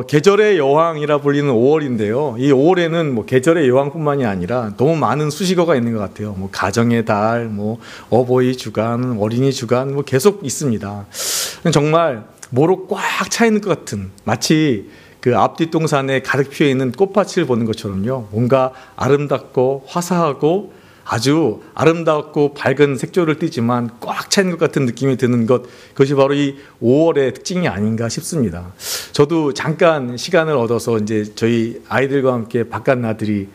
계절의 여왕이라 불리는 5월인데요. 이 5월에는 뭐 계절의 여왕뿐만이 아니라 너무 많은 수식어가 있는 것 같아요. 뭐 가정의 달, 뭐 어버이 주간, 어린이 주간, 뭐 계속 있습니다. 정말 모로 꽉 차 있는 것 같은, 마치 그 앞뒷동산에 가득 피어 있는 꽃밭을 보는 것처럼요. 뭔가 아름답고 화사하고 아주 아름답고 밝은 색조를 띠지만 꽉 차 있는 것 같은 느낌이 드는 것, 그것이 바로 이 5월의 특징이 아닌가 싶습니다. 저도 잠깐 시간을 얻어서 이제 저희 아이들과 함께 바깥 나들이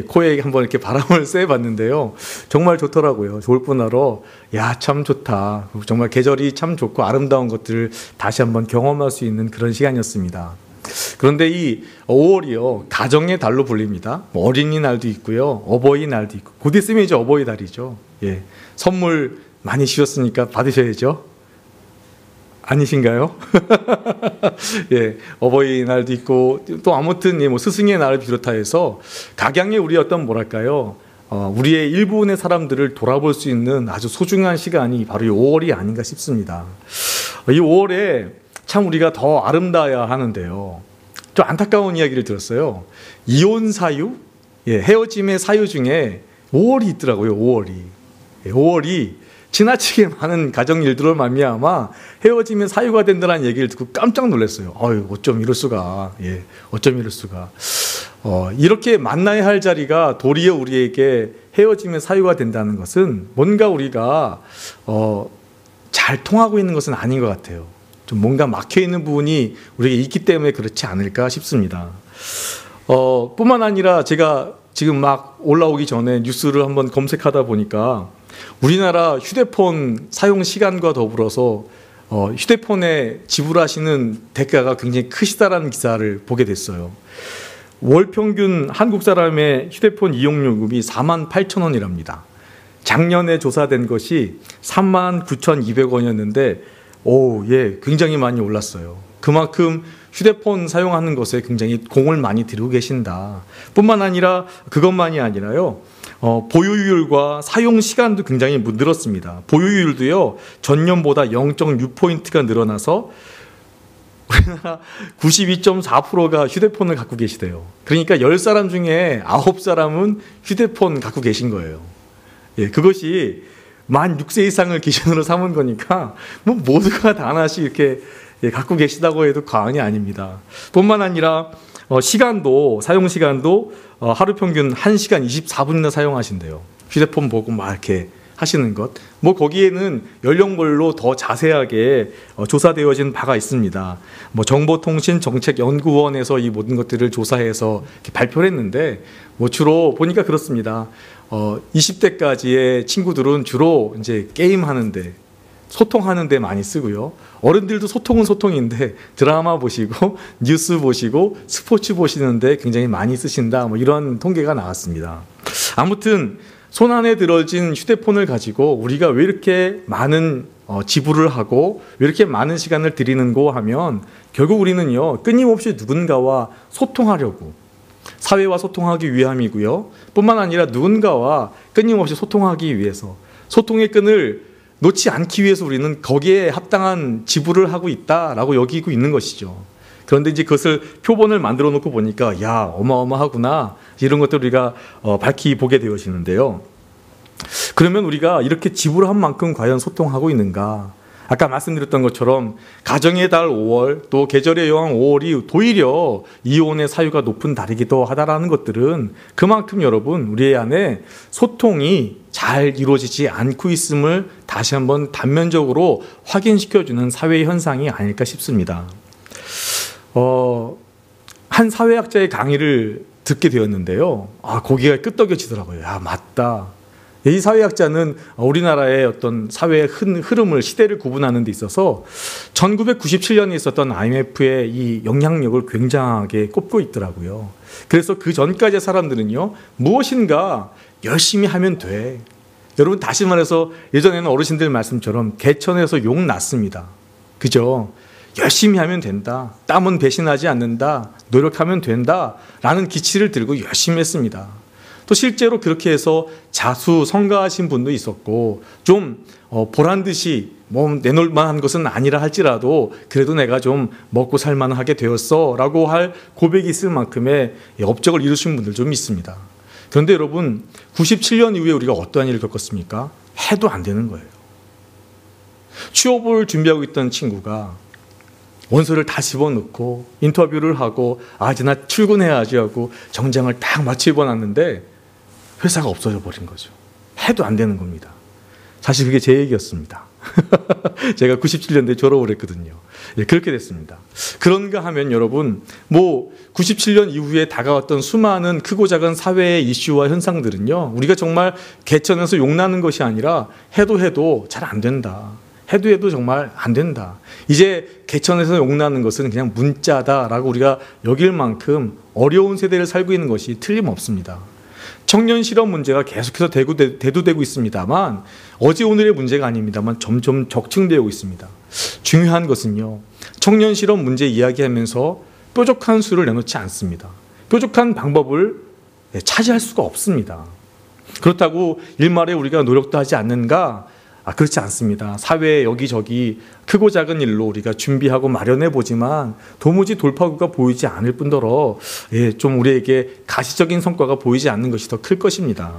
코에 한번 이렇게 바람을 쐬봤는데요. 정말 좋더라고요. 좋을 뿐더러 야, 참 좋다. 정말 계절이 참 좋고 아름다운 것들을 다시 한번 경험할 수 있는 그런 시간이었습니다. 그런데 이 5월이요, 가정의 달로 불립니다. 어린이날도 있고요, 어버이날도 있고, 곧 있으면 이제 어버이달이죠. 예, 선물 많이 주셨으니까 받으셔야죠. 아니신가요? 예, 어버이날도 있고, 또 아무튼 뭐 스승의 날을 비롯하여서 각양의 우리 어떤 뭐랄까요, 우리의 일부분의 사람들을 돌아볼 수 있는 아주 소중한 시간이 바로 이 5월이 아닌가 싶습니다. 이 5월에 참 우리가 더 아름다워야 하는데요. 좀 안타까운 이야기를 들었어요. 이혼 사유, 헤어짐의 사유 중에 5월이 있더라고요. 5월이. 5월이 지나치게 많은 가정 일들로 말미암아 헤어짐의 사유가 된다는 얘기를 듣고 깜짝 놀랐어요. 아유, 어쩜 이럴 수가. 어쩜 이럴 수가. 이렇게 만나야 할 자리가 도리어 우리에게 헤어짐의 사유가 된다는 것은 뭔가 우리가 잘 통하고 있는 것은 아닌 것 같아요. 좀 뭔가 막혀있는 부분이 우리에게 있기 때문에 그렇지 않을까 싶습니다. 뿐만 아니라 제가 지금 막 올라오기 전에 뉴스를 한번 검색하다 보니까 우리나라 휴대폰 사용 시간과 더불어서 휴대폰에 지불하시는 대가가 굉장히 크시다라는 기사를 보게 됐어요. 월 평균 한국 사람의 휴대폰 이용 요금이 48,000원이랍니다. 작년에 조사된 것이 39,200원이었는데 굉장히 많이 올랐어요. 그만큼 휴대폰 사용하는 것에 굉장히 공을 많이 들이고 계신다. 뿐만 아니라 그것만이 아니라요. 보유율과 사용 시간도 굉장히 늘었습니다. 보유율도요, 전년보다 0.6포인트가 늘어나서 우리나라 92.4%가 휴대폰을 갖고 계시대요. 그러니까 10사람 중에 9사람은 휴대폰 갖고 계신 거예요. 그것이 만 6세 이상을 기준으로 삼은 거니까 뭐 모두가 다 하나씩 이렇게 갖고 계시다고 해도 과언이 아닙니다. 뿐만 아니라 시간도, 사용 시간도 하루 평균 1시간 24분이나 사용하신대요. 휴대폰 보고 막 이렇게 하시는 것. 뭐 거기에는 연령별로 더 자세하게 조사되어진 바가 있습니다. 뭐 정보통신정책연구원에서 이 모든 것들을 조사해서 이렇게 발표를 했는데, 뭐 주로 보니까 그렇습니다. 20대까지의 친구들은 주로 이제 게임하는데, 소통하는데 많이 쓰고요. 어른들도 소통은 소통인데 드라마 보시고 뉴스 보시고 스포츠 보시는데 굉장히 많이 쓰신다. 뭐 이런 통계가 나왔습니다. 아무튼 손안에 들어진 휴대폰을 가지고 우리가 왜 이렇게 많은 지불을 하고 왜 이렇게 많은 시간을 들이는고 하면 결국 우리는요, 끊임없이 누군가와 소통하려고, 사회와 소통하기 위함이고요. 뿐만 아니라 누군가와 끊임없이 소통하기 위해서, 소통의 끈을 놓지 않기 위해서 우리는 거기에 합당한 지불을 하고 있다라고 여기고 있는 것이죠. 그런데 이제 그것을 표본을 만들어 놓고 보니까 야, 어마어마하구나, 이런 것들을 우리가 밝히 보게 되어지는데요. 그러면 우리가 이렇게 지불한 만큼 과연 소통하고 있는가? 아까 말씀드렸던 것처럼 가정의 달 5월, 또 계절의 여왕 5월이 도리어 이혼의 사유가 높은 달이기도 하다라는 것들은 그만큼 여러분, 우리 안에 소통이 잘 이루어지지 않고 있음을 다시 한번 단면적으로 확인시켜주는 사회의 현상이 아닐까 싶습니다. 한 사회학자의 강의를 듣게 되었는데요. 고개가 끄덕여지더라고요. 야, 맞다. 이 사회학자는 우리나라의 어떤 사회의 흐름을, 시대를 구분하는 데 있어서 1997년에 있었던 IMF의 이 영향력을 굉장하게 꼽고 있더라고요. 그래서 그 전까지의 사람들은요, 무엇인가 열심히 하면 돼. 여러분, 다시 말해서 예전에는 어르신들 말씀처럼 개천에서 욕 났습니다. 그죠? 열심히 하면 된다. 땀은 배신하지 않는다. 노력하면 된다. 라는 기치를 들고 열심히 했습니다. 또 실제로 그렇게 해서 자수성가하신 분도 있었고 좀 보란 듯이 뭐 내놓을 만한 것은 아니라 할지라도 그래도 내가 좀 먹고 살만하게 되었어 라고 할 고백이 있을 만큼의 업적을 이루신 분들 좀 있습니다. 그런데 여러분 97년 이후에 우리가 어떠한 일을 겪었습니까? 해도 안 되는 거예요. 취업을 준비하고 있던 친구가 원서를 다 집어넣고 인터뷰를 하고 이제 나 출근해야지 하고 정장을 딱 맞춰 입어놨는데 회사가 없어져 버린 거죠. 해도 안 되는 겁니다. 사실 그게 제 얘기였습니다. 제가 97년도에 졸업을 했거든요. 그렇게 됐습니다. 그런가 하면 여러분 97년 이후에 다가왔던 수많은 크고 작은 사회의 이슈와 현상들은요, 우리가 정말 개천에서 용나는 것이 아니라 해도 잘 안 된다. 해도 정말 안 된다. 이제 개천에서 용나는 것은 그냥 문자다라고 우리가 여길 만큼 어려운 세대를 살고 있는 것이 틀림없습니다. 청년 실업 문제가 계속해서 대두되고 있습니다만 어제 오늘의 문제가 아닙니다만 점점 적층되고 있습니다. 중요한 것은요, 청년 실업 문제 이야기하면서 뾰족한 수를 내놓지 않습니다. 뾰족한 방법을 차지할 수가 없습니다. 그렇다고 일말에 우리가 노력도 하지 않는가? 그렇지 않습니다. 사회에 여기저기 크고 작은 일로 우리가 준비하고 마련해 보지만 도무지 돌파구가 보이지 않을 뿐더러 좀 우리에게 가시적인 성과가 보이지 않는 것이 더 클 것입니다.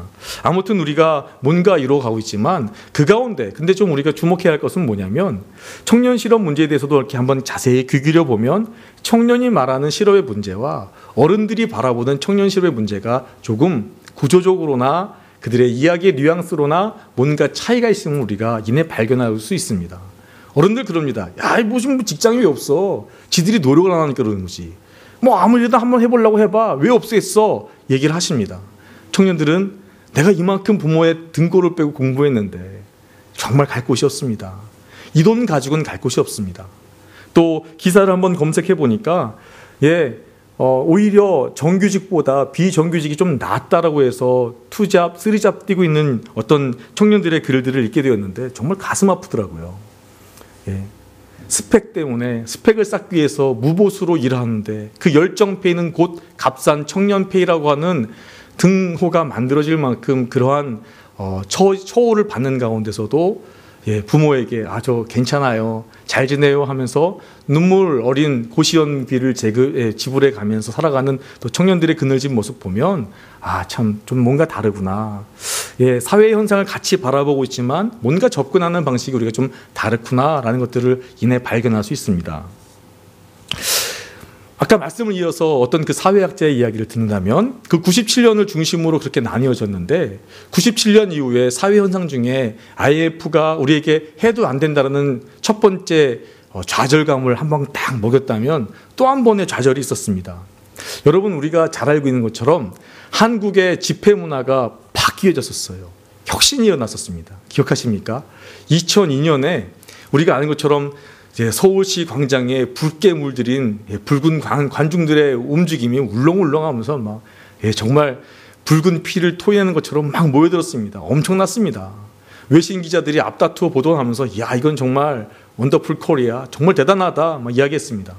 아무튼 우리가 뭔가 이루어가고 있지만 그 가운데 근데 좀 우리가 주목해야 할 것은 뭐냐면 청년 실업 문제에 대해서도 이렇게 한번 자세히 귀 기울여 보면 청년이 말하는 실업의 문제와 어른들이 바라보는 청년 실업의 문제가 조금 구조적으로나 그들의 이야기의 뉘앙스로나 뭔가 차이가 있으면 우리가 이내 발견할 수 있습니다. 어른들 그럽니다. 무슨 직장이 왜 없어? 지들이 노력을 안 하니까 그러는 거지. 아무 일이나 한번 해보려고 해봐. 왜 없겠어? 얘기를 하십니다. 청년들은 내가 이만큼 부모의 등골을 빼고 공부했는데 정말 갈 곳이 없습니다. 이 돈 가지고는 갈 곳이 없습니다. 또 기사를 한번 검색해 보니까 오히려 정규직보다 비정규직이 좀 낫다라고 해서 2잡, 3잡 뛰고 있는 어떤 청년들의 글들을 읽게 되었는데 정말 가슴 아프더라고요. 스펙 때문에 스펙을 쌓기 위해서 무보수로 일하는데 그 열정페이는 곧 값싼 청년페이라고 하는 등호가 만들어질 만큼 그러한 처우를 받는 가운데서도 부모에게 저 괜찮아요, 잘 지내요 하면서 눈물 어린 고시원비를 지불해 가면서 살아가는 또 청년들의 그늘진 모습 보면 참 좀 뭔가 다르구나. 사회 현상을 같이 바라보고 있지만 뭔가 접근하는 방식이 우리가 좀 다르구나라는 것들을 이내 발견할 수 있습니다. 아까 말씀을 이어서 어떤 그 사회학자의 이야기를 듣는다면 그 97년을 중심으로 그렇게 나뉘어졌는데 97년 이후에 사회 현상 중에 IMF가 우리에게 해도 안 된다는 첫 번째 좌절감을 한 방 딱 먹였다면 또 한 번의 좌절이 있었습니다. 여러분 우리가 잘 알고 있는 것처럼 한국의 집회 문화가 바뀌어졌었어요. 혁신이 일어났었습니다. 기억하십니까? 2002년에 우리가 아는 것처럼 서울시 광장에 붉게 물들인 붉은 관중들의 움직임이 울렁울렁하면서 정말 붉은 피를 토해내는 것처럼 막 모여들었습니다. 엄청났습니다. 외신 기자들이 앞다투어 보도하면서 이건 정말 원더풀 코리아, 정말 대단하다 이야기했습니다.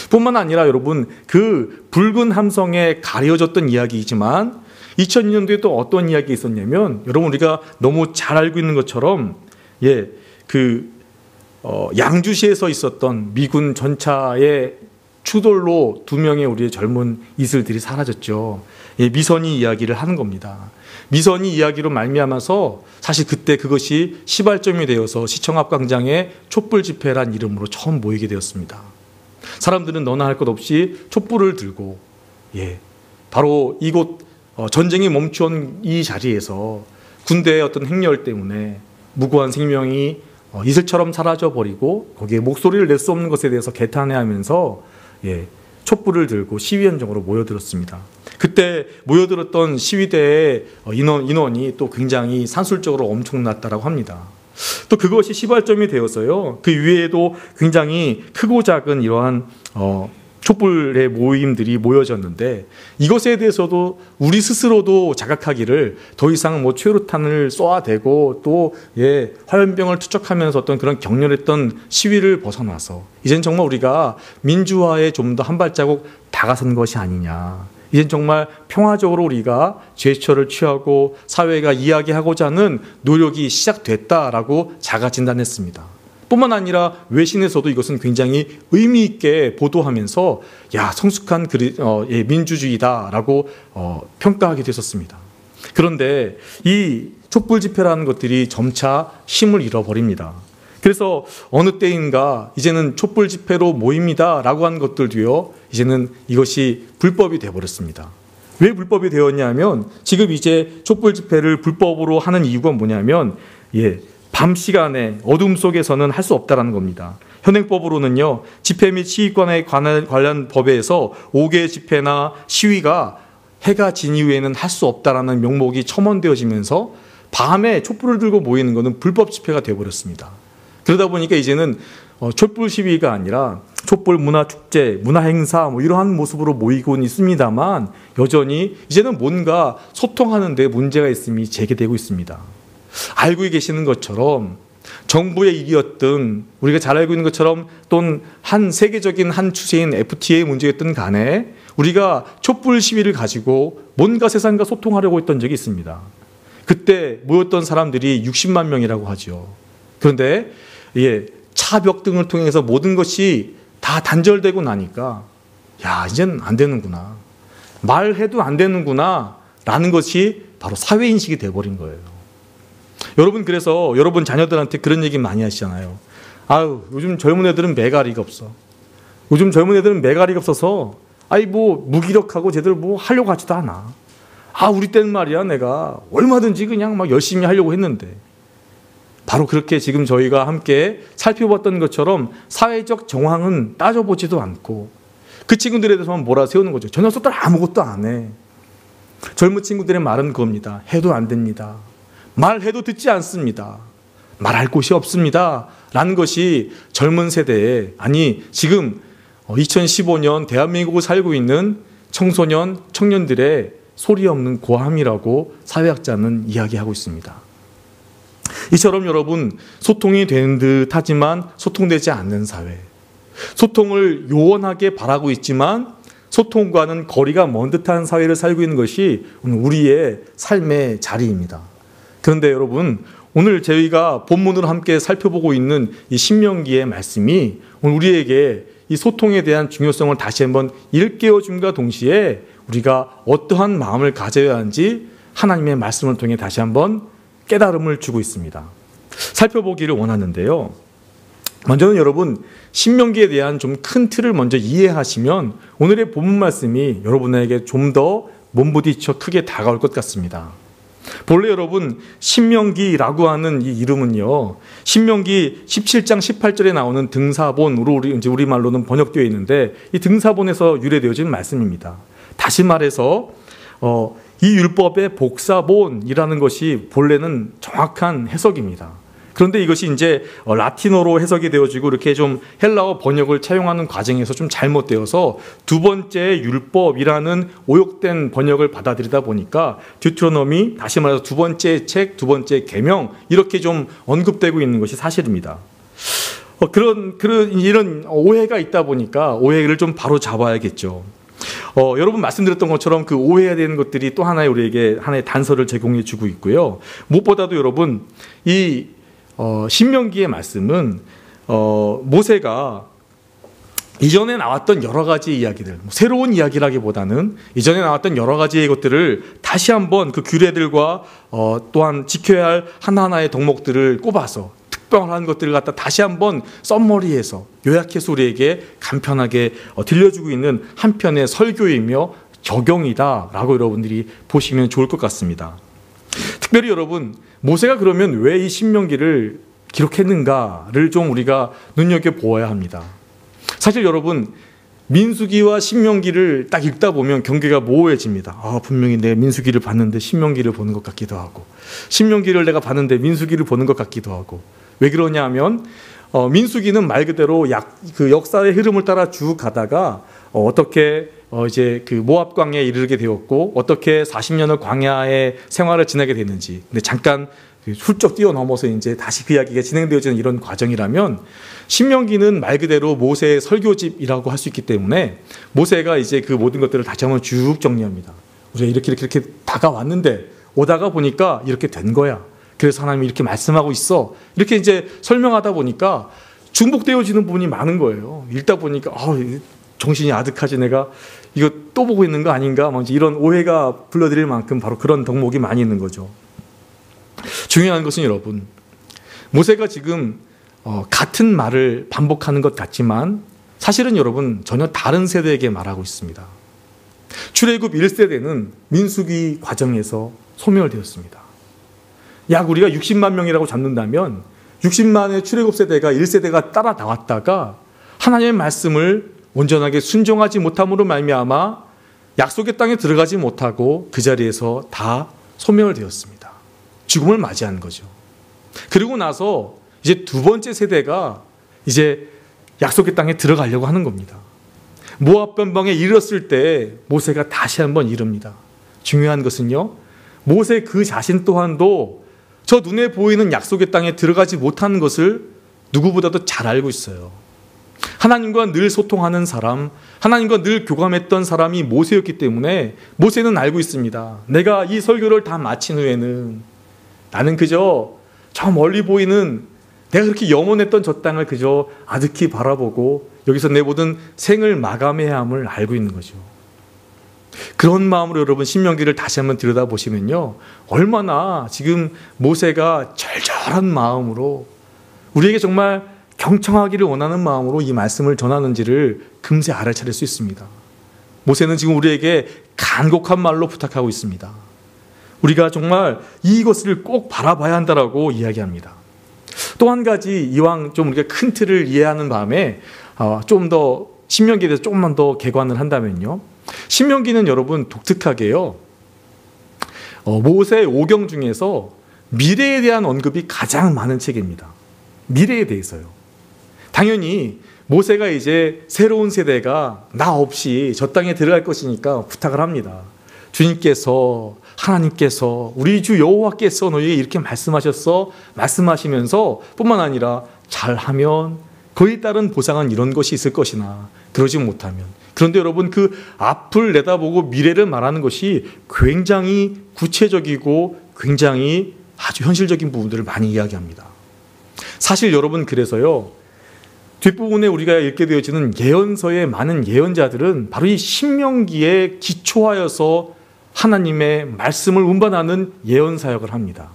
뿐만 아니라 여러분 그 붉은 함성에 가려졌던 이야기이지만 2002년도에 또 어떤 이야기 있었냐면 여러분 우리가 너무 잘 알고 있는 것처럼 양주시에서 있었던 미군 전차의 추돌로 2명의 우리의 젊은 이슬들이 사라졌죠. 미선이 이야기를 하는 겁니다. 미선이 이야기로 말미암아서 사실 그때 그것이 시발점이 되어서 시청 앞 광장에 촛불 집회란 이름으로 처음 모이게 되었습니다. 사람들은 너나 할 것 없이 촛불을 들고 바로 이곳 전쟁이 멈춘 이 자리에서 군대의 어떤 행렬 때문에 무고한 생명이 이슬처럼 사라져버리고 거기에 목소리를 낼 수 없는 것에 대해서 개탄해하면서 촛불을 들고 시위 현장으로 모여들었습니다. 그때 모여들었던 시위대의 인원이 또 굉장히 산술적으로 엄청났다고 합니다. 또 그것이 시발점이 되어서요. 그 위에도 굉장히 크고 작은 이러한 촛불의 모임들이 모여졌는데 이것에 대해서도 우리 스스로도 자각하기를 더 이상 최루탄을 쏘아대고 또 화염병을 투척하면서 어떤 그런 격렬했던 시위를 벗어나서 이젠 정말 우리가 민주화에 좀 더 한 발자국 다가선 것이 아니냐. 이젠 정말 평화적으로 우리가 제스처를 취하고 사회가 이야기하고자 하는 노력이 시작됐다라고 자가 진단했습니다. 뿐만 아니라 외신에서도 이것은 굉장히 의미 있게 보도하면서 성숙한 민주주의다라고 평가하게 됐었습니다. 그런데 이 촛불 집회라는 것들이 점차 힘을 잃어버립니다. 그래서 어느 때인가 이제는 촛불 집회로 모입니다라고 한 것들도요, 이제는 이것이 불법이 되어버렸습니다. 왜 불법이 되었냐면 지금 이제 촛불 집회를 불법으로 하는 이유가 뭐냐면 밤 시간에 어둠 속에서는 할 수 없다라는 겁니다. 현행법으로는요, 집회 및 시위권에 관련 법에서 5개 집회나 시위가 해가 진 이후에는 할 수 없다라는 명목이 첨언되어지면서 밤에 촛불을 들고 모이는 것은 불법 집회가 되어버렸습니다. 그러다 보니까 이제는 촛불 시위가 아니라 촛불 문화 축제, 문화 행사 이러한 모습으로 모이곤 있습니다만 여전히 이제는 뭔가 소통하는 데 문제가 있음이 제기되고 있습니다. 알고 계시는 것처럼 정부의 일이었든 우리가 잘 알고 있는 것처럼 또는 한 세계적인 한 추세인 FTA의 문제였든 간에 우리가 촛불 시위를 가지고 뭔가 세상과 소통하려고 했던 적이 있습니다. 그때 모였던 사람들이 60만 명이라고 하죠. 그런데 차벽 등을 통해서 모든 것이 다 단절되고 나니까 이젠 안 되는구나. 말해도 안 되는구나 라는 것이 바로 사회인식이 돼버린 거예요. 여러분, 그래서 여러분 자녀들한테 그런 얘기 많이 하시잖아요. 요즘 젊은 애들은 매가리가 없어. 요즘 젊은 애들은 매가리가 없어서 무기력하고 제대로 하려고 하지도 않아. 우리 때는 말이야, 내가 얼마든지 그냥 열심히 하려고 했는데. 바로 그렇게 지금 저희가 함께 살펴봤던 것처럼 사회적 정황은 따져보지도 않고 그 친구들에 대해서만 몰아세우는 거죠. 저 녀석들 아무것도 안 해. 젊은 친구들의 말은 그겁니다. 해도 안 됩니다. 말해도 듣지 않습니다. 말할 곳이 없습니다. 라는 것이 젊은 세대에, 지금 2015년 대한민국을 살고 있는 청소년, 청년들의 소리 없는 고함이라고 사회학자는 이야기하고 있습니다. 이처럼 여러분, 소통이 되는 듯 하지만 소통되지 않는 사회, 소통을 요원하게 바라고 있지만 소통과는 거리가 먼 듯한 사회를 살고 있는 것이 오늘 우리의 삶의 자리입니다. 그런데 여러분, 오늘 저희가 본문으로 함께 살펴보고 있는 이 신명기의 말씀이 오늘 우리에게 이 소통에 대한 중요성을 다시 한번 일깨워줌과 동시에 우리가 어떠한 마음을 가져야 하는지 하나님의 말씀을 통해 다시 한번 깨달음을 주고 있습니다. 살펴보기를 원하는데요. 먼저는 여러분, 신명기에 대한 좀 큰 틀을 먼저 이해하시면 오늘의 본문 말씀이 여러분에게 좀 더 몸부딪혀 크게 다가올 것 같습니다. 본래 여러분, 신명기라고 하는 이 이름은요, 신명기 17장 18절에 나오는 등사본으로 우리말로는 번역되어 있는데 이 등사본에서 유래되어진 말씀입니다. 다시 말해서 이 율법의 복사본이라는 것이 본래는 정확한 해석입니다. 그런데 이것이 이제 라틴어로 해석이 되어지고 이렇게 좀 헬라어 번역을 차용하는 과정에서 좀 잘못되어서 두 번째 율법이라는 오역된 번역을 받아들이다 보니까 듀트로노미, 다시 말해서 두 번째 책, 두 번째 계명 이렇게 좀 언급되고 있는 것이 사실입니다. 이런 오해가 있다 보니까 오해를 좀 바로 잡아야겠죠. 여러분 말씀드렸던 것처럼 그 오해해야 되는 것들이 또 하나의 우리에게 하나의 단서를 제공해 주고 있고요. 무엇보다도 여러분, 이 신명기의 말씀은 모세가 이전에 나왔던 여러 가지 이야기들, 새로운 이야기라기보다는 이전에 나왔던 여러 가지의 것들을 다시 한번 그 규례들과 또한 지켜야 할 하나하나의 덕목들을 꼽아서 특별한 것들을 갖다 다시 한번 썸머리해서 요약해서 우리에게 간편하게 들려주고 있는 한편의 설교이며 적용이다라고 여러분들이 보시면 좋을 것 같습니다. 특별히 여러분, 모세가 그러면 왜 이 신명기를 기록했는가를 좀 우리가 눈여겨보아야 합니다. 사실 여러분, 민수기와 신명기를 딱 읽다 보면 경계가 모호해집니다. 분명히 내가 민수기를 봤는데 신명기를 보는 것 같기도 하고, 신명기를 내가 봤는데 민수기를 보는 것 같기도 하고. 왜 그러냐 하면 민수기는 말 그대로 그 역사의 흐름을 따라 쭉 가다가 어떻게 이제 그 모압 광야에 이르게 되었고 어떻게 40년을 광야의 생활을 지나게 됐는지. 근데 잠깐 훌쩍 뛰어넘어서 이제 다시 그 이야기가 진행되어지는 이런 과정이라면 신명기는 말 그대로 모세의 설교집이라고 할 수 있기 때문에 모세가 이제 그 모든 것들을 다시 한번 쭉 정리합니다. 우리가 이렇게 다가왔는데 오다가 보니까 이렇게 된 거야. 그래서 하나님이 이렇게 말씀하고 있어. 이렇게 이제 설명하다 보니까 중복되어지는 부분이 많은 거예요. 읽다 보니까 정신이 아득하지, 내가 이거 또 보고 있는 거 아닌가, 이런 오해가 불러들일 만큼 바로 그런 덕목이 많이 있는 거죠. 중요한 것은 여러분, 모세가 지금 같은 말을 반복하는 것 같지만 사실은 여러분 전혀 다른 세대에게 말하고 있습니다. 출애굽 1세대는 민수기 과정에서 소멸되었습니다. 약 우리가 60만 명이라고 잡는다면 60만의 출애굽 세대가 1세대가 따라 나왔다가 하나님의 말씀을 온전하게 순종하지 못함으로 말미암아 약속의 땅에 들어가지 못하고 그 자리에서 다 소멸되었습니다. 죽음을 맞이한 거죠. 그리고 나서 이제 두 번째 세대가 이제 약속의 땅에 들어가려고 하는 겁니다. 모압 변방에 이르렀을 때 모세가 다시 한번 이릅니다. 중요한 것은요, 모세 그 자신 또한도 저 눈에 보이는 약속의 땅에 들어가지 못하는 것을 누구보다도 잘 알고 있어요. 하나님과 늘 소통하는 사람, 하나님과 늘 교감했던 사람이 모세였기 때문에 모세는 알고 있습니다. 내가 이 설교를 다 마친 후에는 나는 그저 저 멀리 보이는 내가 그렇게 염원했던 저 땅을 그저 아득히 바라보고 여기서 내 모든 생을 마감해야 함을 알고 있는 거죠. 그런 마음으로 여러분 신명기를 다시 한번 들여다보시면요, 얼마나 지금 모세가 절절한 마음으로 우리에게 정말 경청하기를 원하는 마음으로 이 말씀을 전하는지를 금세 알아차릴 수 있습니다. 모세는 지금 우리에게 간곡한 말로 부탁하고 있습니다. 우리가 정말 이것을 꼭 바라봐야 한다라고 이야기합니다. 또 한 가지, 이왕 좀 우리가 큰 틀을 이해하는 바람에 좀 더 신명기에 대해서 조금만 더 개관을 한다면요, 신명기는 여러분 독특하게요, 모세 5경 중에서 미래에 대한 언급이 가장 많은 책입니다. 미래에 대해서요. 당연히 모세가 이제 새로운 세대가 나 없이 저 땅에 들어갈 것이니까 부탁을 합니다. 주님께서, 하나님께서, 우리 주 여호와께서 너희에게 이렇게 말씀하셨어. 말씀하시면서 뿐만 아니라 잘하면 그에 따른 보상은 이런 것이 있을 것이나 그러지 못하면. 그런데 여러분, 그 앞을 내다보고 미래를 말하는 것이 굉장히 구체적이고 굉장히 아주 현실적인 부분들을 많이 이야기합니다. 사실 여러분, 그래서요, 뒷부분에 우리가 읽게 되어지는 예언서의 많은 예언자들은 바로 이 신명기에 기초하여서 하나님의 말씀을 운반하는 예언 사역을 합니다.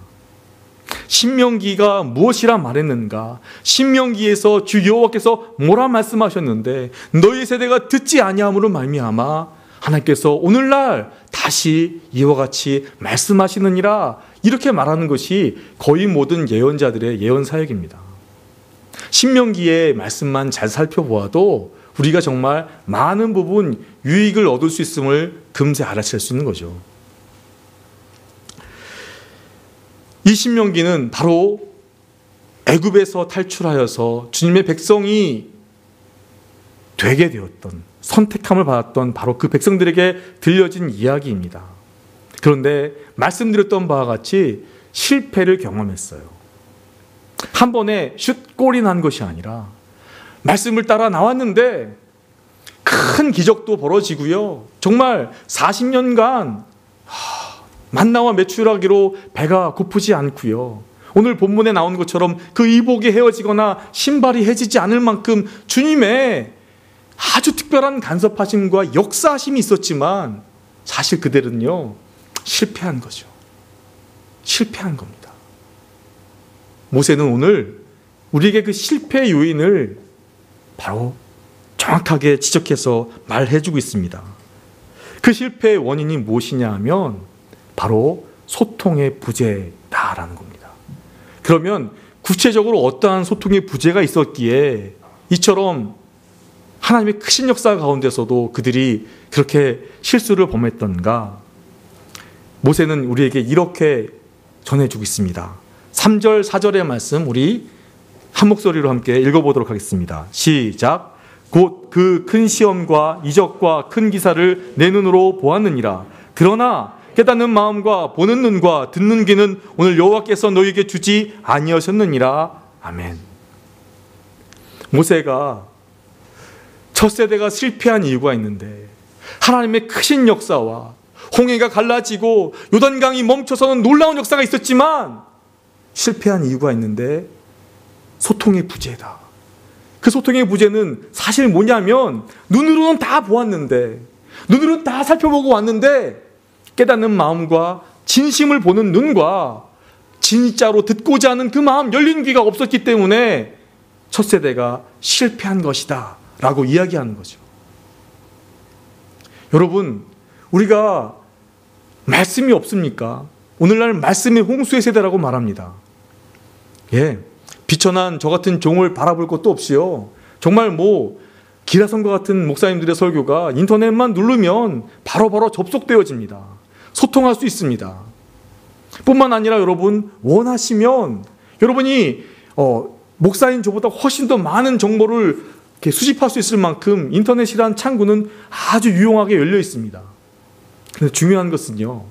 신명기가 무엇이라 말했는가? 신명기에서 주 여호와께서 뭐라 말씀하셨는데 너희 세대가 듣지 아니함으로 말미암아 하나님께서 오늘날 다시 이와 같이 말씀하시느니라, 이렇게 말하는 것이 거의 모든 예언자들의 예언 사역입니다. 신명기의 말씀만 잘 살펴보아도 우리가 정말 많은 부분 유익을 얻을 수 있음을 금세 알아챌 수 있는 거죠. 이 신명기는 바로 애굽에서 탈출하여서 주님의 백성이 되게 되었던, 선택함을 받았던 바로 그 백성들에게 들려진 이야기입니다. 그런데 말씀드렸던 바와 같이 실패를 경험했어요. 한 번에 슛 골이 난 것이 아니라 말씀을 따라 나왔는데 큰 기적도 벌어지고요, 정말 40년간 만나와 메추라기로 배가 고프지 않고요, 오늘 본문에 나온 것처럼 그 이복이 헤어지거나 신발이 해지지 않을 만큼 주님의 아주 특별한 간섭하심과 역사하심이 있었지만 사실 그들은요 실패한 거죠. 실패한 겁니다. 모세는 오늘 우리에게 그 실패의 요인을 바로 정확하게 지적해서 말해주고 있습니다. 그 실패의 원인이 무엇이냐 하면 바로 소통의 부재다라는 겁니다. 그러면 구체적으로 어떠한 소통의 부재가 있었기에 이처럼 하나님의 크신 역사 가운데서도 그들이 그렇게 실수를 범했던가? 모세는 우리에게 이렇게 전해주고 있습니다. 3절, 4절의 말씀 우리 한 목소리로 함께 읽어보도록 하겠습니다. 시작. 곧 그 큰 시험과 이적과 큰 기사를 내 눈으로 보았느니라. 그러나 깨닫는 마음과 보는 눈과 듣는 귀는 오늘 여호와께서 너희에게 주지 아니하셨느니라. 아멘. 모세가 첫 세대가 실패한 이유가 있는데, 하나님의 크신 역사와 홍해가 갈라지고 요단강이 멈춰서는 놀라운 역사가 있었지만 실패한 이유가 있는데, 소통의 부재다. 그 소통의 부재는 사실 뭐냐면, 눈으로는 다 보았는데, 눈으로는 다 살펴보고 왔는데, 깨닫는 마음과 진심을 보는 눈과 진짜로 듣고자 하는 그 마음, 열린 귀가 없었기 때문에 첫 세대가 실패한 것이다 라고 이야기하는 거죠. 여러분, 우리가 말씀이 없습니까? 오늘날 말씀의 홍수의 세대라고 말합니다. 예, 비천한 저 같은 종을 바라볼 것도 없이요, 정말 기라성과 같은 목사님들의 설교가 인터넷만 누르면 바로바로 접속되어집니다. 소통할 수 있습니다. 뿐만 아니라 여러분, 원하시면 여러분이 목사인 저보다 훨씬 더 많은 정보를 이렇게 수집할 수 있을 만큼 인터넷이란 창구는 아주 유용하게 열려 있습니다. 그런데 중요한 것은요,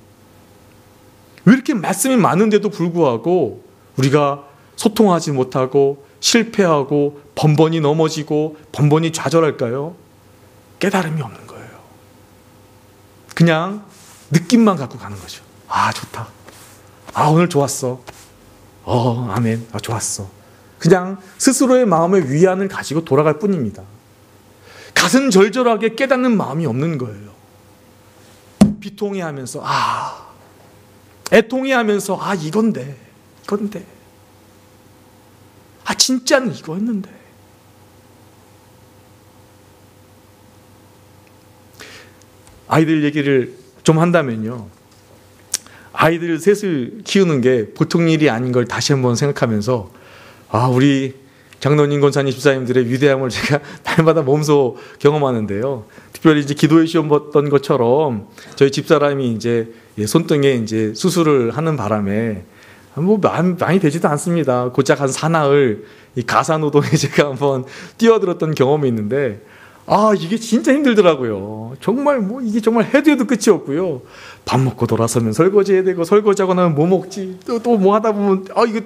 왜 이렇게 말씀이 많은데도 불구하고 우리가 소통하지 못하고 실패하고 번번이 넘어지고 번번이 좌절할까요? 깨달음이 없는 거예요. 그냥 느낌만 갖고 가는 거죠. 아, 좋다. 아, 오늘 좋았어. 아멘. 아, 좋았어. 그냥 스스로의 마음의 위안을 가지고 돌아갈 뿐입니다. 가슴절절하게 깨닫는 마음이 없는 거예요. 비통해하면서 애통해하면서 이건데 진짜는 이거였는데. 아이들 얘기를 좀 한다면요, 아이들 셋을 키우는 게 보통 일이 아닌 걸 다시 한번 생각하면서 우리 장로님, 권사님, 집사님들의 위대함을 제가 날마다 몸소 경험하는데요. 특별히 이제 기도의 시험 봤던 것처럼 저희 집사람이 이제 손등에 이제 수술을 하는 바람에 많이 되지도 않습니다. 고작 한 사나흘 이 가사노동에 제가 한번 뛰어들었던 경험이 있는데, 이게 진짜 힘들더라고요. 정말 이게 정말 해도 끝이 없고요. 밥 먹고 돌아서면 설거지 해야 되고, 설거지하고 나면 뭐 먹지, 또 뭐 하다 보면 이거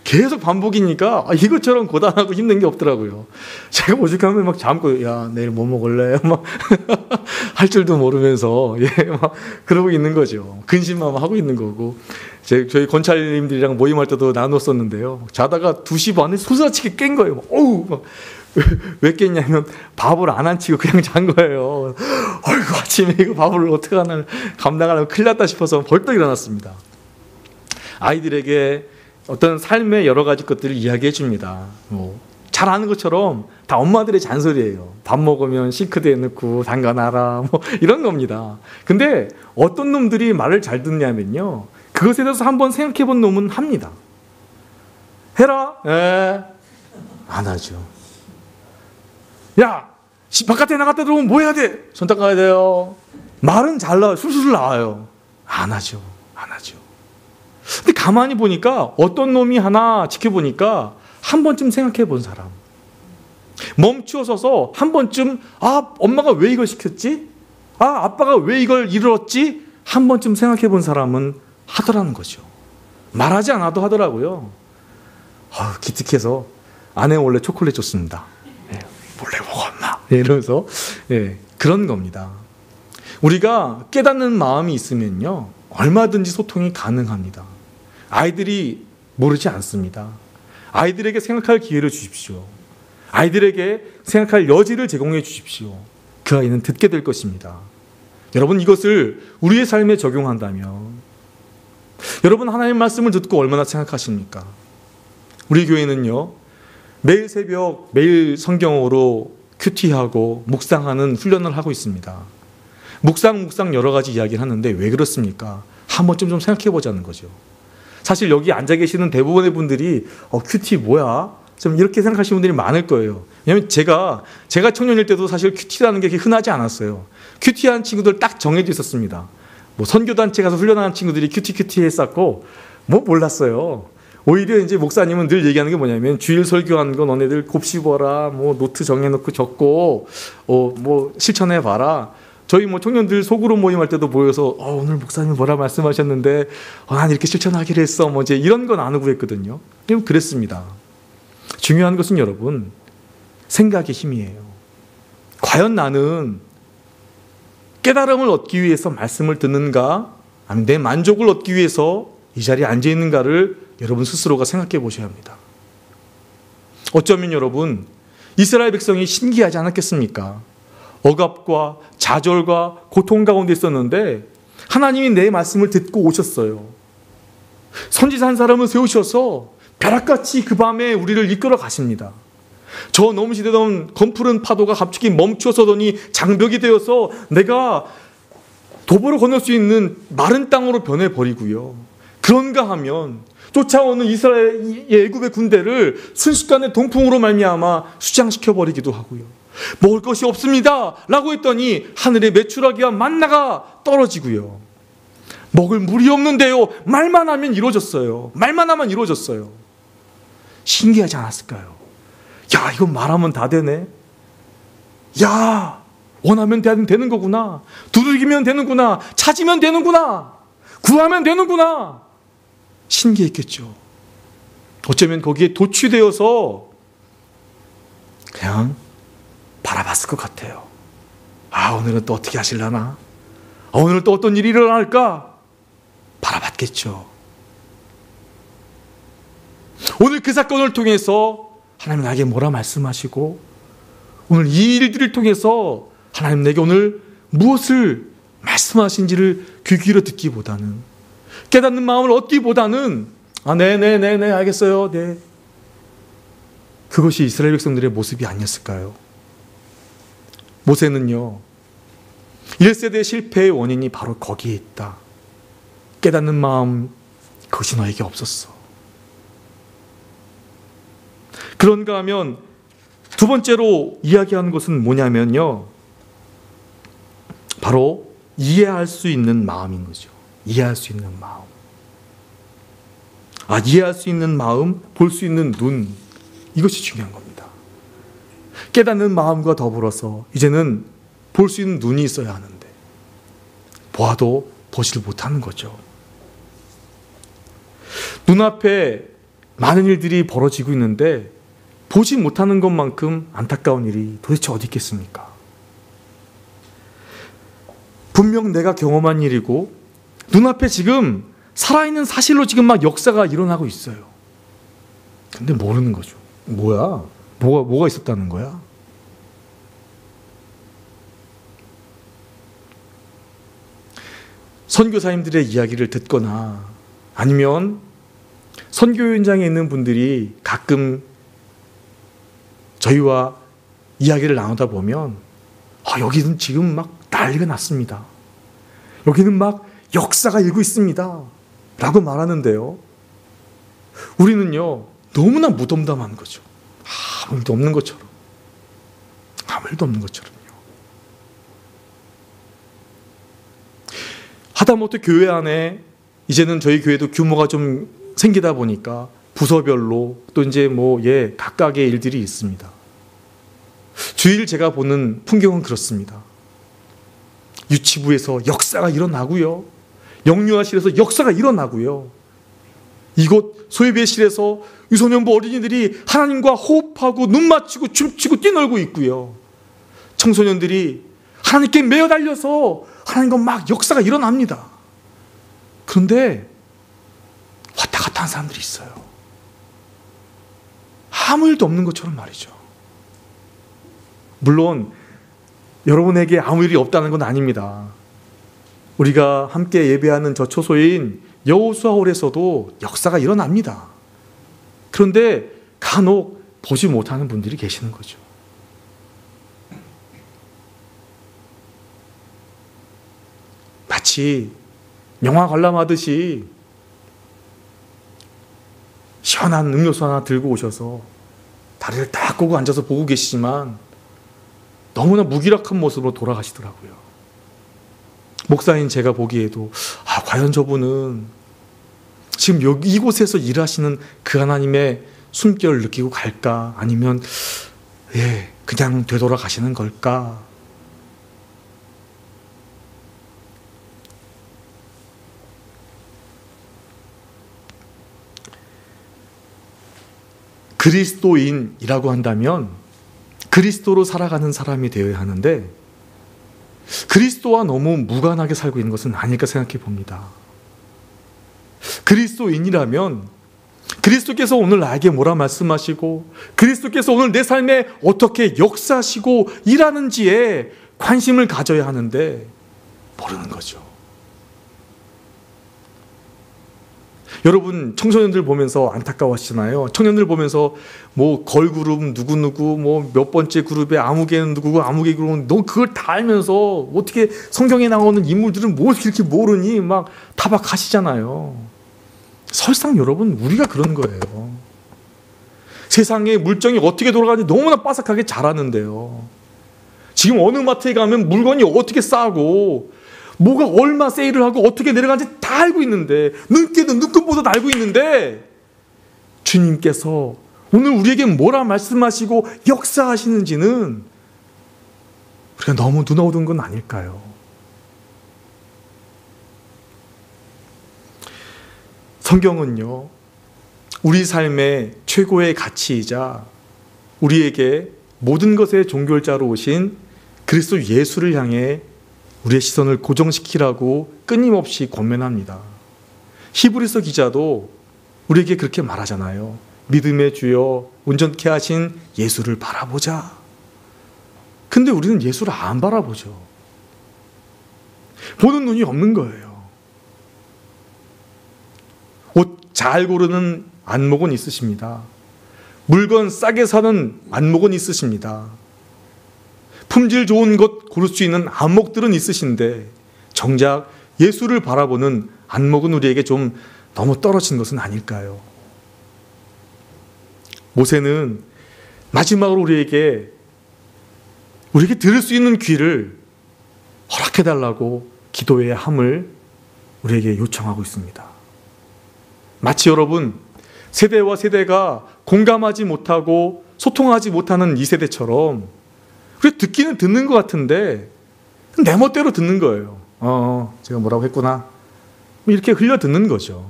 계속 반복이니까 이것처럼 고단하고 힘든 게 없더라고요. 제가 오죽하면 막 잠고, 야, 내일 뭐 먹을래? 막 할 줄도 모르면서 막 그러고 있는 거죠. 근심만 하고 있는 거고. 저희 권찰님들이랑 모임할 때도 나눴었는데요. 자다가 2시 반에 소스라치게 깬 거예요. 왜 깼냐면 밥을 안 안치고 그냥 잔 거예요. 어이구, 아침에 이거 밥을 어떻게 하나 감당하려면 큰일 났다 싶어서 벌떡 일어났습니다. 아이들에게 어떤 삶의 여러 가지 것들을 이야기해 줍니다. 잘 아는 것처럼 다 엄마들의 잔소리예요. 밥 먹으면 싱크대에 넣고 담가놔라, 이런 겁니다. 근데 어떤 놈들이 말을 잘 듣냐면요, 그것에 대해서 한번 생각해 본 놈은 합니다. 해라? 안 하죠. 야, 바깥에 나갔다 들어오면 뭐 해야 돼? 손 닦아야 돼요. 말은 잘 나와요. 술술 나와요. 안 하죠. 근데 가만히 보니까 어떤 놈이 하나 지켜보니까 한 번쯤 생각해 본 사람, 멈추어 서서 한 번쯤 엄마가 왜 이걸 시켰지? 아빠가 왜 이걸 이루었지? 한 번쯤 생각해 본 사람은 하더라는 거죠. 말하지 않아도 하더라고요. 기특해서 아내 원래 초콜릿 줬습니다. 몰래 먹었나? 이러면서 그런 겁니다. 우리가 깨닫는 마음이 있으면요, 얼마든지 소통이 가능합니다. 아이들이 모르지 않습니다. 아이들에게 생각할 기회를 주십시오. 아이들에게 생각할 여지를 제공해 주십시오. 그 아이는 듣게 될 것입니다. 여러분, 이것을 우리의 삶에 적용한다면, 여러분 하나님의 말씀을 듣고 얼마나 생각하십니까? 우리 교회는요, 매일 새벽, 매일 성경으로 큐티하고 묵상하는 훈련을 하고 있습니다. 묵상 여러 가지 이야기를 하는데 왜 그렇습니까? 한 번쯤 좀 생각해 보자는 거죠. 사실 여기 앉아 계시는 대부분의 분들이 큐티 뭐야? 좀 이렇게 생각하시는 분들이 많을 거예요. 왜냐하면 제가 청년일 때도 사실 큐티라는 게 그렇게 흔하지 않았어요. 큐티한 친구들 딱 정해져 있었습니다. 선교단체 가서 훈련하는 친구들이 큐티 했었고, 몰랐어요. 오히려 이제 목사님은 늘 얘기하는 게 뭐냐면 주일 설교한 거 너네들 곱씹어라, 뭐 노트 정해놓고 적고, 뭐 실천해봐라. 저희 뭐 청년들 소그룹 모임할 때도 모여서 오늘 목사님 뭐라 말씀하셨는데 난 이렇게 실천하기로 했어. 뭐 이제 이런 거 나누고 했거든요. 그랬습니다. 중요한 것은 여러분 생각의 힘이에요. 과연 나는 깨달음을 얻기 위해서 말씀을 듣는가, 아니면 내 만족을 얻기 위해서 이 자리에 앉아 있는가를 여러분 스스로가 생각해 보셔야 합니다. 어쩌면 여러분 이스라엘 백성이 신기하지 않았겠습니까? 억압과 좌절과 고통 가운데 있었는데 하나님이 내 말씀을 듣고 오셨어요. 선지자 한 사람을 세우셔서 벼락같이 그 밤에 우리를 이끌어 가십니다. 저 넘치던 검푸른 파도가 갑자기 멈춰서더니 장벽이 되어서 내가 도보로 건널 수 있는 마른 땅으로 변해버리고요. 그런가 하면 쫓아오는 이스라엘 애굽의 군대를 순식간에 동풍으로 말미암아 수장시켜버리기도 하고요. 먹을 것이 없습니다 라고 했더니 하늘에 메추라기와 만나가 떨어지고요. 먹을 물이 없는데요, 말만 하면 이루어졌어요. 말만 하면 이루어졌어요. 신기하지 않았을까요? 야, 이건 말하면 다 되네. 야, 원하면 되는 거구나. 두들기면 되는구나. 찾으면 되는구나. 구하면 되는구나. 신기했겠죠. 어쩌면 거기에 도취되어서 그냥 바라봤을 것 같아요. 오늘은 또 어떻게 하실라나? 오늘 또 어떤 일이 일어날까? 바라봤겠죠. 오늘 그 사건을 통해서 하나님 나에게 뭐라 말씀하시고, 오늘 이 일들을 통해서 하나님 내게 오늘 무엇을 말씀하신지를 귀 기울여 듣기보다는, 깨닫는 마음을 얻기보다는 네, 알겠어요. 네. 그것이 이스라엘 백성들의 모습이 아니었을까요? 모세는요, 1세대 실패의 원인이 바로 거기에 있다. 깨닫는 마음, 그것이 너에게 없었어. 그런가 하면 두 번째로 이야기하는 것은 뭐냐면요, 바로 이해할 수 있는 마음인 거죠. 이해할 수 있는 마음. 이해할 수 있는 마음, 볼 수 있는 눈, 이것이 중요한 겁니다. 깨닫는 마음과 더불어서 이제는 볼 수 있는 눈이 있어야 하는데 보아도 보지를 못하는 거죠. 눈앞에 많은 일들이 벌어지고 있는데 보지 못하는 것만큼 안타까운 일이 도대체 어디 있겠습니까? 분명 내가 경험한 일이고 눈앞에 지금 살아있는 사실로 지금 막 역사가 일어나고 있어요. 근데 모르는 거죠. 뭐야? 뭐가 있었다는 거야? 선교사님들의 이야기를 듣거나 아니면 선교 현장에 있는 분들이 가끔 저희와 이야기를 나누다 보면 여기는 지금 막 난리가 났습니다. 여기는 막 역사가 일고 있습니다 라고 말하는데요, 우리는요 너무나 무덤덤한 거죠. 아무 일도 없는 것처럼. 아무 일도 없는 것처럼요. 하다못해 교회 안에 이제는 저희 교회도 규모가 좀 생기다 보니까 부서별로 또 이제 각각의 일들이 있습니다. 주일 제가 보는 풍경은 그렇습니다. 유치부에서 역사가 일어나고요, 영유아실에서 역사가 일어나고요, 이곳 소예배실에서 유소년부 어린이들이 하나님과 호흡하고 눈 맞추고 춤추고 뛰놀고 있고요, 청소년들이 하나님께 매어 달려서 하나님과 막 역사가 일어납니다. 그런데 왔다 갔다 하는 사람들이 있어요. 아무 일도 없는 것처럼 말이죠. 물론 여러분에게 아무 일이 없다는 건 아닙니다. 우리가 함께 예배하는 저 초소인 여호수아홀에서도 역사가 일어납니다. 그런데 간혹 보지 못하는 분들이 계시는 거죠. 마치 영화 관람하듯이 시원한 음료수 하나 들고 오셔서 다리를 딱 꼬고 앉아서 보고 계시지만 너무나 무기력한 모습으로 돌아가시더라고요. 목사인 제가 보기에도 과연 저분은 지금 여기 이곳에서 일하시는 그 하나님의 숨결을 느끼고 갈까? 아니면 그냥 되돌아가시는 걸까? 그리스도인이라고 한다면 그리스도로 살아가는 사람이 되어야 하는데 그리스도와 너무 무관하게 살고 있는 것은 아닐까 생각해 봅니다. 그리스도인이라면 그리스도께서 오늘 나에게 뭐라 말씀하시고 그리스도께서 오늘 내 삶에 어떻게 역사하시고 일하는지에 관심을 가져야 하는데 모르는 거죠. 여러분 청소년들 보면서 안타까워하시잖아요. 청년들 보면서 뭐 걸그룹 누구누구 뭐 몇 번째 그룹의 아무개는 누구고 아무개 그룹은 너 그걸 다 알면서 어떻게 성경에 나오는 인물들은 뭘 이렇게 모르니 막 타박하시잖아요. 설상 여러분 우리가 그런 거예요. 세상에 물정이 어떻게 돌아가는지 너무나 빠삭하게 잘 아는데요. 지금 어느 마트에 가면 물건이 어떻게 싸고 뭐가 얼마 세일을 하고 어떻게 내려가는지 다 알고 있는데 눈깨도 눈금보도 알고 있는데 주님께서 오늘 우리에게 뭐라 말씀하시고 역사하시는지는 우리가 너무 눈 어두운 건 아닐까요? 성경은요 우리 삶의 최고의 가치이자 우리에게 모든 것의 종결자로 오신 그리스도 예수를 향해 우리의 시선을 고정시키라고 끊임없이 권면합니다. 히브리서 기자도 우리에게 그렇게 말하잖아요. 믿음의 주여 온전케 하신 예수를 바라보자. 근데 우리는 예수를 안 바라보죠. 보는 눈이 없는 거예요. 옷 잘 고르는 안목은 있으십니다. 물건 싸게 사는 안목은 있으십니다. 품질 좋은 것 고를 수 있는 안목들은 있으신데 정작 예수를 바라보는 안목은 우리에게 좀 너무 떨어진 것은 아닐까요? 모세는 마지막으로 우리에게 들을 수 있는 귀를 허락해달라고 기도해야 함을 우리에게 요청하고 있습니다. 마치 여러분 세대와 세대가 공감하지 못하고 소통하지 못하는 이 세대처럼 그래 듣기는 듣는 것 같은데 내 멋대로 듣는 거예요. 제가 뭐라고 했구나. 이렇게 흘려 듣는 거죠.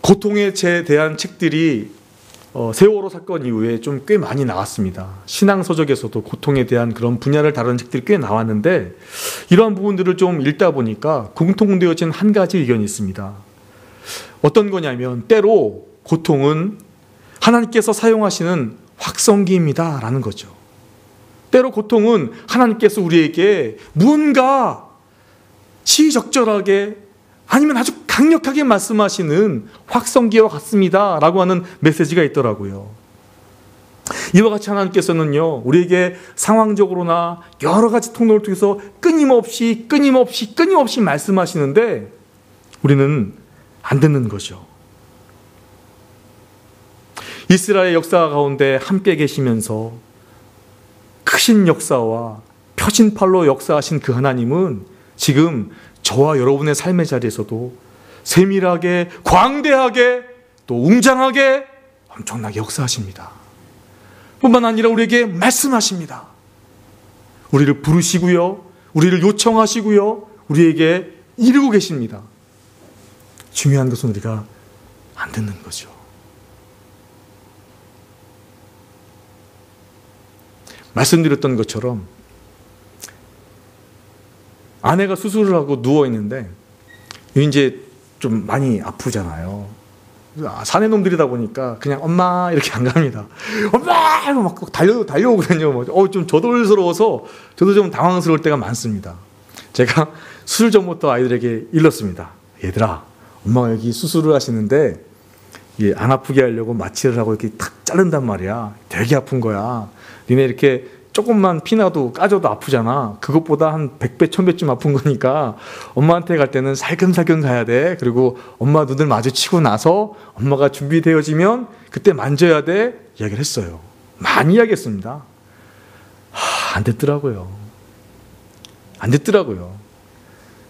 고통에 대한 책들이 세월호 사건 이후에 좀 꽤 많이 나왔습니다. 신앙서적에서도 고통에 대한 그런 분야를 다루는 책들이 꽤 나왔는데 이러한 부분들을 좀 읽다 보니까 공통되어진 한 가지 의견이 있습니다. 어떤 거냐면 때로 고통은 하나님께서 사용하시는 확성기입니다 라는 거죠. 때로 고통은 하나님께서 우리에게 무언가 시적절하게 아니면 아주 강력하게 말씀하시는 확성기와 같습니다 라고 하는 메시지가 있더라고요. 이와 같이 하나님께서는요 우리에게 상황적으로나 여러 가지 통로를 통해서 끊임없이 말씀하시는데 우리는 안 듣는 거죠. 이스라엘 역사 가운데 함께 계시면서 크신 역사와 펴진 팔로 역사하신 그 하나님은 지금 저와 여러분의 삶의 자리에서도 세밀하게, 광대하게, 또 웅장하게 엄청나게 역사하십니다. 뿐만 아니라 우리에게 말씀하십니다. 우리를 부르시고요, 우리를 요청하시고요, 우리에게 이루고 계십니다. 중요한 것은 우리가 안 듣는 거죠. 말씀드렸던 것처럼 아내가 수술을 하고 누워있는데 이제 좀 많이 아프잖아요. 사내놈들이다 보니까 그냥 엄마 이렇게 안 갑니다. 엄마! 막 달려오거든요. 좀 저돌스러워서 저도 좀 당황스러울 때가 많습니다. 제가 수술 전부터 아이들에게 일렀습니다. 얘들아, 엄마가 여기 수술을 하시는데 안 아프게 하려고 마취를 하고 이렇게 탁 자른단 말이야. 되게 아픈 거야. 니네 이렇게 조금만 피나도 까져도 아프잖아. 그것보다 한 100배, 1000배쯤 아픈 거니까 엄마한테 갈 때는 살금살금 가야 돼. 그리고 엄마 눈을 마주치고 나서 엄마가 준비되어지면 그때 만져야 돼. 이야기를 했어요. 많이 이야기했습니다. 안 됐더라고요. 안 듣더라고요.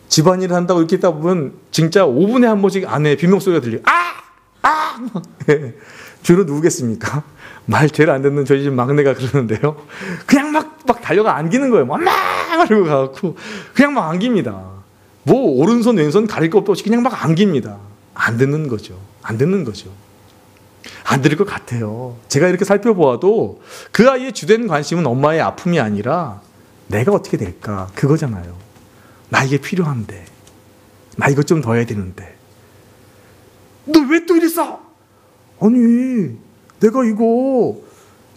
집안일을 한다고 이렇게 있다 보면 진짜 5분에 한 번씩 아내의 비명소리가 들려요. 주로 누구겠습니까? 말 제일 안 듣는 저희 집 막내가 그러는데요. 그냥 막 달려가 안기는 거예요. 엄마! 이러고 가갖고 그냥 막 안깁니다. 뭐 오른손 왼손 가릴 것도 없이 그냥 막 안깁니다. 안 듣는 거죠. 안 듣는 거죠. 안 들을 것 같아요. 제가 이렇게 살펴보아도 그 아이의 주된 관심은 엄마의 아픔이 아니라 내가 어떻게 될까? 그거잖아요. 나 이게 필요한데. 나 이것 좀 더 해야 되는데. 너 왜 또 이리 써? 아니, 내가 이거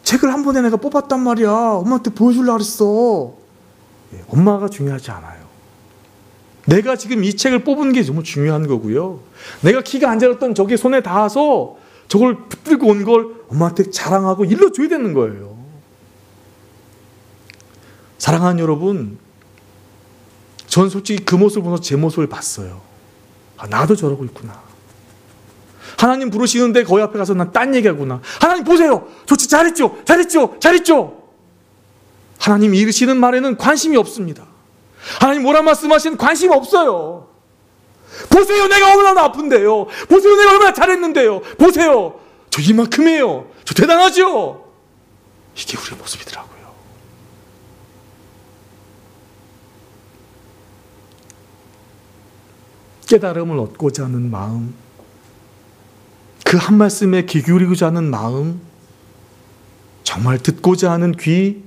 책을 한 번에 내가 뽑았단 말이야. 엄마한테 보여주려고 그랬어. 엄마가 중요하지 않아요. 내가 지금 이 책을 뽑은 게 너무 중요한 거고요. 내가 키가 안 자랐던 저게 손에 닿아서 저걸 붙들고 온 걸 엄마한테 자랑하고 일러줘야 되는 거예요. 사랑하는 여러분, 전 솔직히 그 모습을 보면서 제 모습을 봤어요. 아, 나도 저러고 있구나. 하나님 부르시는데 거기 앞에 가서 난 딴 얘기하구나. 하나님 보세요. 저 진짜 잘했죠. 하나님 이르시는 말에는 관심이 없습니다. 하나님 뭐라 말씀하시는 관심 없어요. 보세요, 내가 얼마나 아픈데요. 보세요, 내가 얼마나 잘했는데요. 보세요, 저 이만큼 해요. 저 대단하죠. 이게 우리의 모습이더라고요. 깨달음을 얻고자 하는 마음, 그 한 말씀에 귀 기울이고자 하는 마음, 정말 듣고자 하는 귀,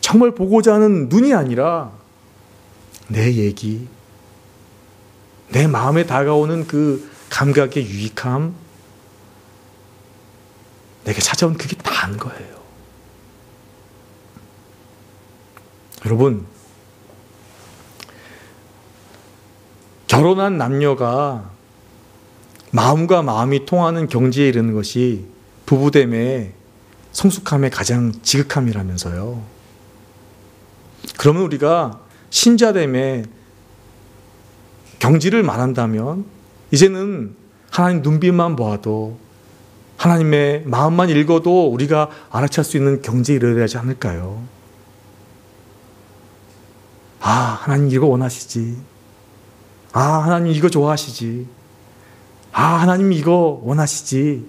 정말 보고자 하는 눈이 아니라 내 얘기, 내 마음에 다가오는 그 감각의 유익함, 내게 찾아온 그게 다인 거예요. 여러분, 결혼한 남녀가 마음과 마음이 통하는 경지에 이르는 것이 부부됨의 성숙함의 가장 지극함이라면서요. 그러면 우리가 신자됨의 경지를 말한다면 이제는 하나님 눈빛만 보아도, 하나님의 마음만 읽어도 우리가 알아챌 수 있는 경지에 이르어야 하지 않을까요? 아, 하나님 이거 원하시지. 아, 하나님 이거 좋아하시지. 아, 하나님 이거 원하시지.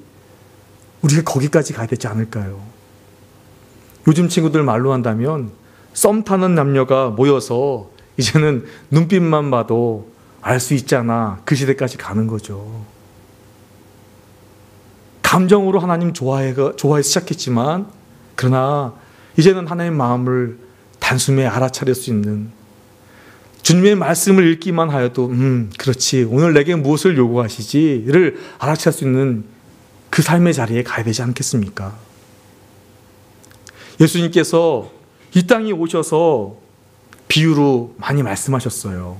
우리가 거기까지 가야 되지 않을까요? 요즘 친구들 말로 한다면 썸 타는 남녀가 모여서 이제는 눈빛만 봐도 알 수 있잖아. 그 시대까지 가는 거죠. 감정으로 하나님 좋아해서 시작했지만, 그러나 이제는 하나님의 마음을 단숨에 알아차릴 수 있는, 주님의 말씀을 읽기만 하여도 그렇지, 오늘 내게 무엇을 요구하시지를 알아챌 수 있는 그 삶의 자리에 가야 되지 않겠습니까? 예수님께서 이 땅에 오셔서 비유로 많이 말씀하셨어요.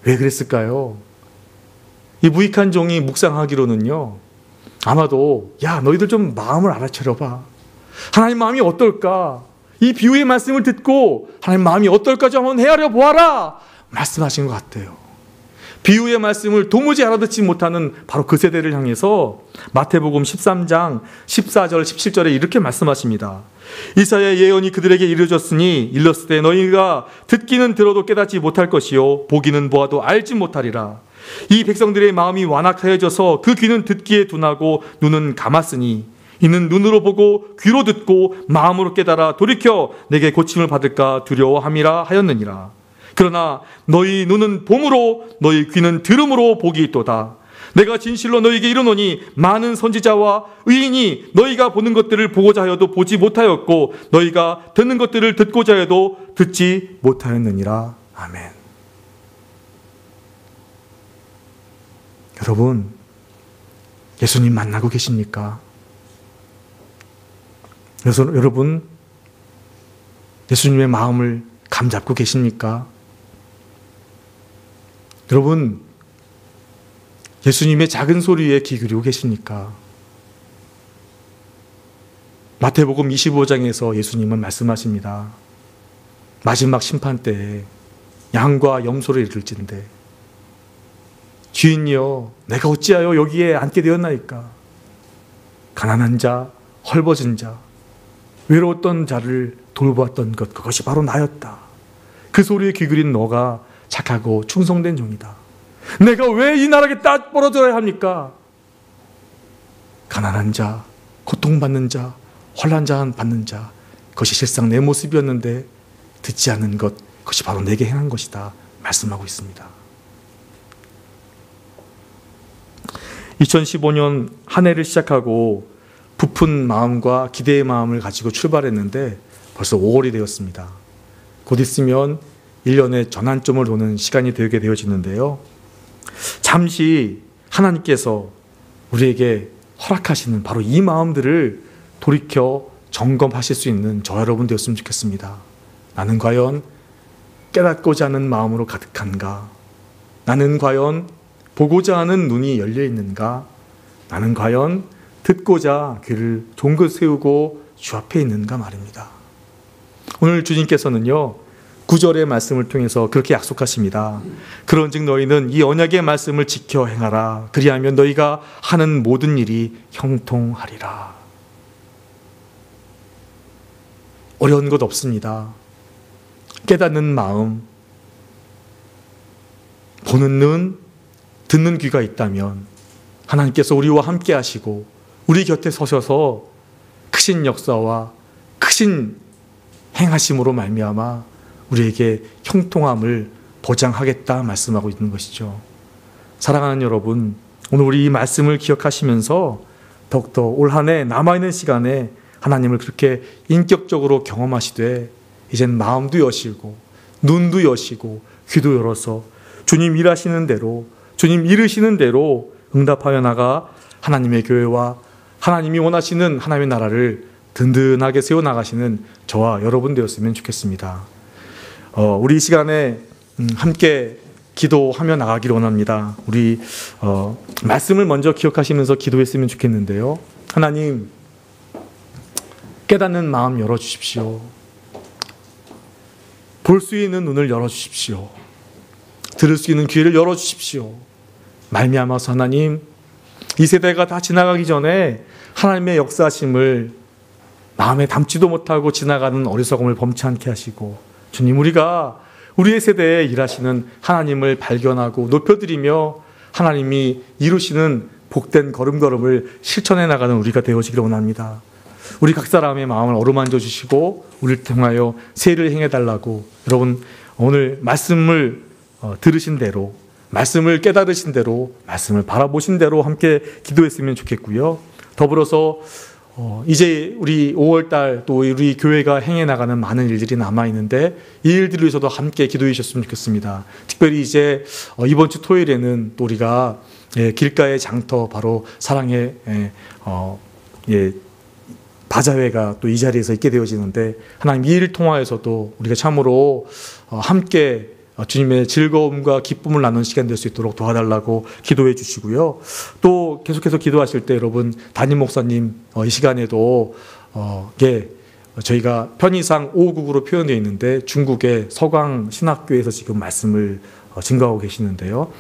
왜 그랬을까요? 이 무익한 종이 묵상하기로는요, 아마도 야, 너희들 좀 마음을 알아차려봐. 하나님 마음이 어떨까? 이 비유의 말씀을 듣고 하나님 마음이 어떨까 좀 한번 헤아려 보아라 말씀하신 것 같아요. 비유의 말씀을 도무지 알아듣지 못하는 바로 그 세대를 향해서 마태복음 13장 14절 17절에 이렇게 말씀하십니다. 이사야의 예언이 그들에게 이루어졌으니 일렀으되 너희가 듣기는 들어도 깨닫지 못할 것이요 보기는 보아도 알지 못하리라. 이 백성들의 마음이 완악하여져서 그 귀는 듣기에 둔하고 눈은 감았으니 이는 눈으로 보고 귀로 듣고 마음으로 깨달아 돌이켜 내게 고침을 받을까 두려워함이라 하였느니라. 그러나 너희 눈은 봄으로 너희 귀는 들음으로 복이 있도다. 내가 진실로 너희에게 이르노니 많은 선지자와 의인이 너희가 보는 것들을 보고자 하여도 보지 못하였고 너희가 듣는 것들을 듣고자 해도 듣지 못하였느니라. 아멘. 여러분, 예수님 만나고 계십니까? 여러분, 예수님의 마음을 감잡고 계십니까? 여러분, 예수님의 작은 소리에 귀 기울이고 계십니까? 마태복음 25장에서 예수님은 말씀하십니다. 마지막 심판 때에 양과 염소를 이룰진대 주인이여, 내가 어찌하여 여기에 앉게 되었나이까? 가난한 자, 헐벗은 자, 외로웠던 자를 돌보았던 것, 그것이 바로 나였다. 그 소리에 귀 기울인 너가 착하고 충성된 종이다. 내가 왜 이 나라에 딱 벌어져야 합니까? 가난한 자, 고통받는 자, 환난 받는 자, 그것이 실상 내 모습이었는데 듣지 않는 것, 그것이 바로 내게 행한 것이다 말씀하고 있습니다. 2015년 한 해를 시작하고 부푼 마음과 기대의 마음을 가지고 출발했는데 벌써 5월이 되었습니다. 곧 있으면 1년의 전환점을 도는 시간이 되게 되어지는데요. 잠시 하나님께서 우리에게 허락하시는 바로 이 마음들을 돌이켜 점검하실 수 있는 저 여러분 되었으면 좋겠습니다. 나는 과연 깨닫고자 하는 마음으로 가득한가? 나는 과연 보고자 하는 눈이 열려 있는가? 나는 과연 듣고자 귀를 종긋 세우고 주 앞에 있는가 말입니다. 오늘 주님께서는요, 9절의 말씀을 통해서 그렇게 약속하십니다. 그런즉 너희는 이 언약의 말씀을 지켜 행하라. 그리하면 너희가 하는 모든 일이 형통하리라. 어려운 것 없습니다. 깨닫는 마음, 보는 눈, 듣는 귀가 있다면 하나님께서 우리와 함께 하시고 우리 곁에 서셔서 크신 역사와 크신 행하심으로 말미암아 우리에게 형통함을 보장하겠다 말씀하고 있는 것이죠. 사랑하는 여러분, 오늘 우리 이 말씀을 기억하시면서 더욱더 올 한 해 남아있는 시간에 하나님을 그렇게 인격적으로 경험하시되 이젠 마음도 여시고 눈도 여시고 귀도 열어서 주님 일하시는 대로, 주님 이르시는 대로 응답하여 나가 하나님의 교회와 하나님이 원하시는 하나님의 나라를 든든하게 세워나가시는 저와 여러분 되었으면 좋겠습니다. 우리 이 시간에 함께 기도하며 나가기를 원합니다. 우리 말씀을 먼저 기억하시면서 기도했으면 좋겠는데요. 하나님, 깨닫는 마음 열어주십시오. 볼 수 있는 눈을 열어주십시오. 들을 수 있는 귀를 열어주십시오. 말미암아서 하나님, 이 세대가 다 지나가기 전에 하나님의 역사하심을 마음에 담지도 못하고 지나가는 어리석음을 범치 않게 하시고, 주님, 우리가 우리의 세대에 일하시는 하나님을 발견하고 높여드리며 하나님이 이루시는 복된 걸음걸음을 실천해 나가는 우리가 되어지기를 원합니다. 우리 각 사람의 마음을 어루만져 주시고 우리를 통하여 세를 행해달라고, 여러분 오늘 말씀을 들으신 대로, 말씀을 깨달으신 대로, 말씀을 바라보신 대로 함께 기도했으면 좋겠고요. 더불어서 이제 우리 5월달 또 우리 교회가 행해 나가는 많은 일들이 남아있는데 이 일들을 위해서도 함께 기도해 주셨으면 좋겠습니다. 특별히 이제 이번 주 토요일에는 또 우리가 길가의 장터 바로 사랑의 바자회가 또 이 자리에서 있게 되어지는데, 하나님 이 일을 통하여서도 우리가 참으로 함께 주님의 즐거움과 기쁨을 나누는 시간 될 수 있도록 도와달라고 기도해 주시고요. 또 계속해서 기도하실 때 여러분, 담임 목사님 이 시간에도 저희가 편의상 5국으로 표현되어 있는데 중국의 서강 신학교에서 지금 말씀을 증거하고 계시는데요.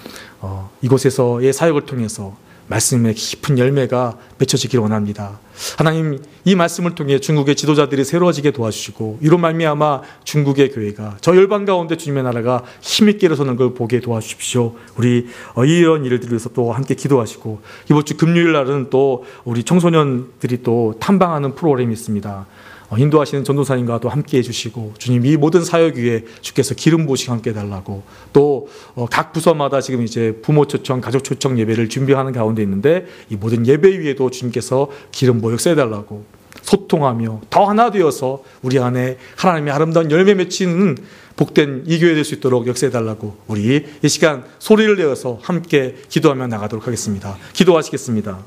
이곳에서의 사역을 통해서 말씀의 깊은 열매가 맺혀지기를 원합니다. 하나님, 이 말씀을 통해 중국의 지도자들이 새로워지게 도와주시고 이로 말미암아 중국의 교회가 저 열방 가운데 주님의 나라가 힘있게 일어서는 걸 보게 도와주십시오. 우리 이런 일들을 위해서 또 함께 기도하시고, 이번 주 금요일 날은 또 우리 청소년들이 또 탐방하는 프로그램이 있습니다. 인도하시는 전도사님과도 함께 해주시고, 주님 이 모든 사역 위에 주께서 기름 부으시고 함께 해달라고, 또 각 부서마다 지금 이제 부모 초청, 가족 초청 예배를 준비하는 가운데 있는데 이 모든 예배 위에도 주님께서 기름 부어 역사해달라고, 소통하며 더 하나 되어서 우리 안에 하나님의 아름다운 열매 맺히는 복된 이 교회 될 수 있도록 역사해달라고, 우리 이 시간 소리를 내어서 함께 기도하며 나가도록 하겠습니다. 기도하시겠습니다.